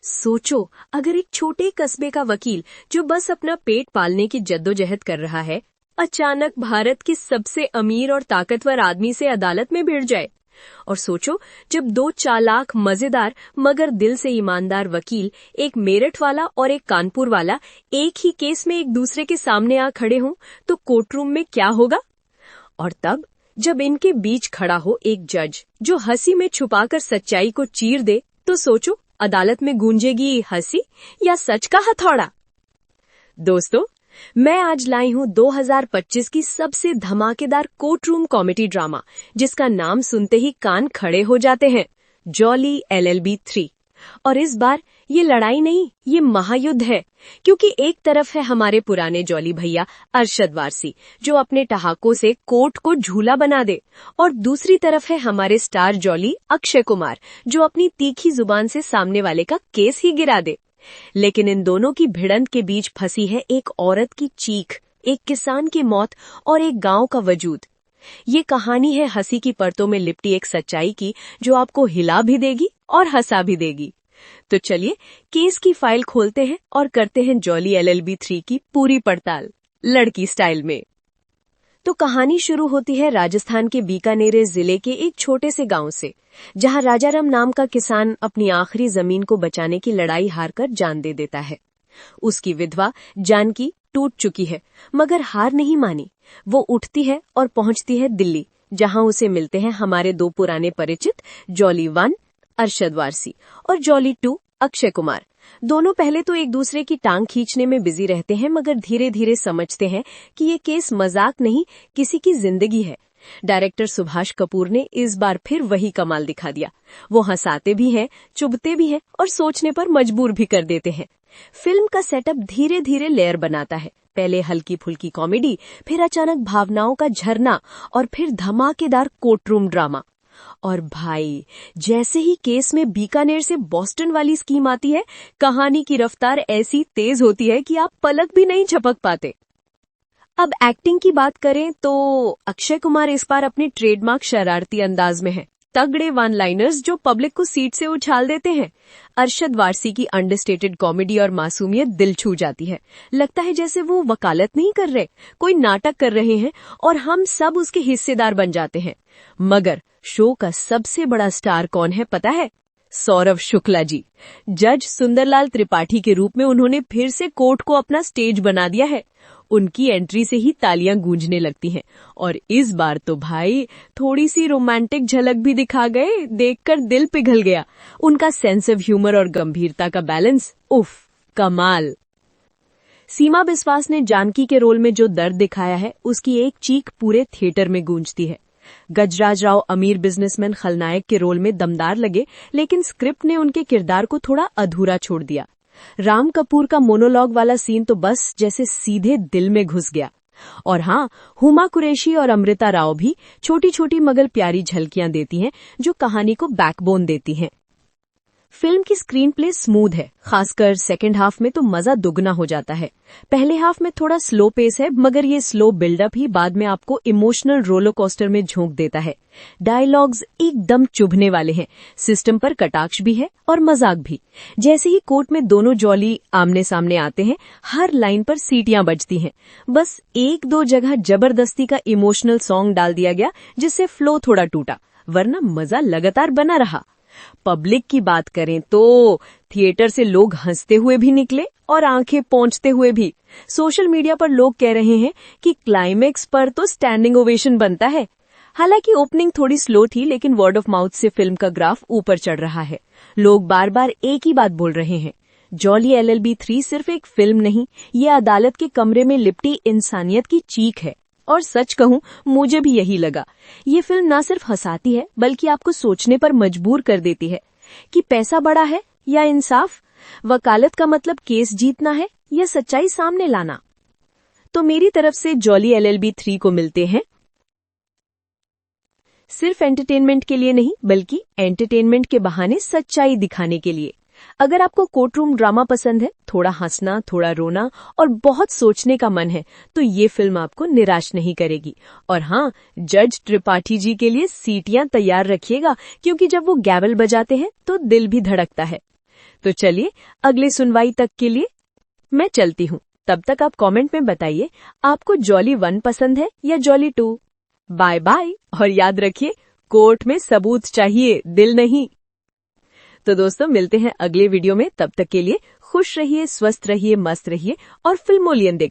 सोचो, अगर एक छोटे कस्बे का वकील जो बस अपना पेट पालने की जद्दोजहद कर रहा है, अचानक भारत के सबसे अमीर और ताकतवर आदमी से अदालत में भिड़ जाए। और सोचो, जब दो चालाक, मजेदार मगर दिल से ईमानदार वकील, एक मेरठ वाला और एक कानपुर वाला, एक ही केस में एक दूसरे के सामने आ खड़े हों, तो कोर्टरूम में क्या होगा? और तब जब इनके बीच खड़ा हो एक जज जो हंसी में छुपाकर सच्चाई को चीर दे, तो सोचो, अदालत में गूंजेगी हंसी या सच का हथौड़ा? दोस्तों, मैं आज लाई हूं 2025 की सबसे धमाकेदार कोर्टरूम कॉमेडी ड्रामा, जिसका नाम सुनते ही कान खड़े हो जाते हैं, जॉली LLB 3। और इस बार ये लड़ाई नहीं, ये महायुद्ध है। क्योंकि एक तरफ है हमारे पुराने जॉली भैया अरशद वारसी, जो अपने ठहाकों से कोर्ट को झूला बना दे, और दूसरी तरफ है हमारे स्टार जॉली अक्षय कुमार, जो अपनी तीखी जुबान से सामने वाले का केस ही गिरा दे। लेकिन इन दोनों की भिड़ंत के बीच फंसी है एक औरत की चीख, एक किसान की मौत और एक गांव का वजूद। ये कहानी है हंसी की परतों में लिपटी एक सच्चाई की, जो आपको हिला भी देगी और हंसा भी देगी। तो चलिए केस की फाइल खोलते हैं और करते हैं जॉली LLB 3 की पूरी पड़ताल, लड़की स्टाइल में। तो कहानी शुरू होती है राजस्थान के बीकानेर जिले के एक छोटे से गांव से, जहां राजाराम नाम का किसान अपनी आखिरी जमीन को बचाने की लड़ाई हारकर जान दे देता है। उसकी विधवा जानकी टूट चुकी है, मगर हार नहीं मानी। वो उठती है और पहुंचती है दिल्ली, जहां उसे मिलते हैं हमारे दो पुराने परिचित, जॉली 1 अरशद वारसी और जॉली 2 अक्षय कुमार। दोनों पहले तो एक दूसरे की टांग खींचने में बिजी रहते हैं, मगर धीरे धीरे समझते हैं कि ये केस मजाक नहीं, किसी की जिंदगी है। डायरेक्टर सुभाष कपूर ने इस बार फिर वही कमाल दिखा दिया। वो हंसाते भी हैं, चुभते भी हैं और सोचने पर मजबूर भी कर देते हैं। फिल्म का सेटअप धीरे धीरे लेयर बनाता है। पहले हल्की फुल्की कॉमेडी, फिर अचानक भावनाओं का झरना और फिर धमाकेदार कोर्टरूम ड्रामा। और भाई, जैसे ही केस में बीकानेर से बॉस्टन वाली स्कीम आती है, कहानी की रफ्तार ऐसी तेज होती है कि आप पलक भी नहीं झपक पाते। अब एक्टिंग की बात करें तो अक्षय कुमार इस बार अपने ट्रेडमार्क शरारती अंदाज में है। तगड़े वन लाइनर्स जो पब्लिक को सीट से उछाल देते हैं। अरशद वारसी की अंडरस्टेटेड कॉमेडी और मासूमियत दिल छू जाती है। लगता है जैसे वो वकालत नहीं कर रहे, कोई नाटक कर रहे हैं और हम सब उसके हिस्सेदार बन जाते हैं। मगर शो का सबसे बड़ा स्टार कौन है पता है? सौरभ शुक्ला जी। जज सुंदरलाल त्रिपाठी के रूप में उन्होंने फिर से कोर्ट को अपना स्टेज बना दिया है। उनकी एंट्री से ही तालियां गूंजने लगती हैं। और इस बार तो भाई थोड़ी सी रोमांटिक झलक भी दिखा गए, देखकर दिल पिघल गया। उनका सेंस ऑफ ह्यूमर और गंभीरता का बैलेंस, उफ, कमाल। सीमा बिस्वास ने जानकी के रोल में जो दर्द दिखाया है, उसकी एक चीख पूरे थिएटर में गूंजती है। गजराज राव अमीर बिजनेसमैन खलनायक के रोल में दमदार लगे, लेकिन स्क्रिप्ट ने उनके किरदार को थोड़ा अधूरा छोड़ दिया। राम कपूर का मोनोलॉग वाला सीन तो बस जैसे सीधे दिल में घुस गया। और हाँ, हुमा कुरैशी और अमृता राव भी छोटी छोटी मगर प्यारी झलकियां देती हैं, जो कहानी को बैकबोन देती हैं। फिल्म की स्क्रीन प्ले स्मूथ है, खासकर सेकंड हाफ में तो मजा दुगना हो जाता है। पहले हाफ में थोड़ा स्लो पेस है, मगर ये स्लो बिल्डअप ही बाद में आपको इमोशनल रोलर कोस्टर में झोंक देता है। डायलॉग्स एकदम चुभने वाले हैं, सिस्टम पर कटाक्ष भी है और मजाक भी। जैसे ही कोर्ट में दोनों जॉली आमने सामने आते हैं, हर लाइन पर सीटियां बजती हैं। बस एक दो जगह जबरदस्ती का इमोशनल सॉन्ग डाल दिया गया, जिससे फ्लो थोड़ा टूटा, वरना मजा लगातार बना रहा। पब्लिक की बात करें तो थिएटर से लोग हंसते हुए भी निकले और आंखें पोंछते हुए भी। सोशल मीडिया पर लोग कह रहे हैं कि क्लाइमेक्स पर तो स्टैंडिंग ओवेशन बनता है। हालांकि ओपनिंग थोड़ी स्लो थी, लेकिन वर्ड ऑफ माउथ से फिल्म का ग्राफ ऊपर चढ़ रहा है। लोग बार बार एक ही बात बोल रहे हैं, जॉली LLB 3 सिर्फ एक फिल्म नहीं, ये अदालत के कमरे में लिपटी इंसानियत की चीख है। और सच कहूं, मुझे भी यही लगा। ये फिल्म ना सिर्फ हंसाती है, बल्कि आपको सोचने पर मजबूर कर देती है कि पैसा बड़ा है या इंसाफ, वकालत का मतलब केस जीतना है या सच्चाई सामने लाना। तो मेरी तरफ से जॉली LLB 3 को मिलते हैं सिर्फ एंटरटेनमेंट के लिए नहीं, बल्कि एंटरटेनमेंट के बहाने सच्चाई दिखाने के लिए। अगर आपको कोर्टरूम ड्रामा पसंद है, थोड़ा हंसना, थोड़ा रोना और बहुत सोचने का मन है, तो ये फिल्म आपको निराश नहीं करेगी। और हाँ, जज त्रिपाठी जी के लिए सीटियां तैयार रखिएगा, क्योंकि जब वो गैवल बजाते हैं तो दिल भी धड़कता है। तो चलिए अगली सुनवाई तक के लिए मैं चलती हूँ। तब तक आप कमेंट में बताइए आपको जॉली 1 पसंद है या जॉली 2। बाय बाय, और याद रखिए कोर्ट में सबूत चाहिए, दिल नहीं। तो दोस्तों मिलते हैं अगले वीडियो में, तब तक के लिए खुश रहिए, स्वस्थ रहिए, मस्त रहिए और फिल्मोलियन देखते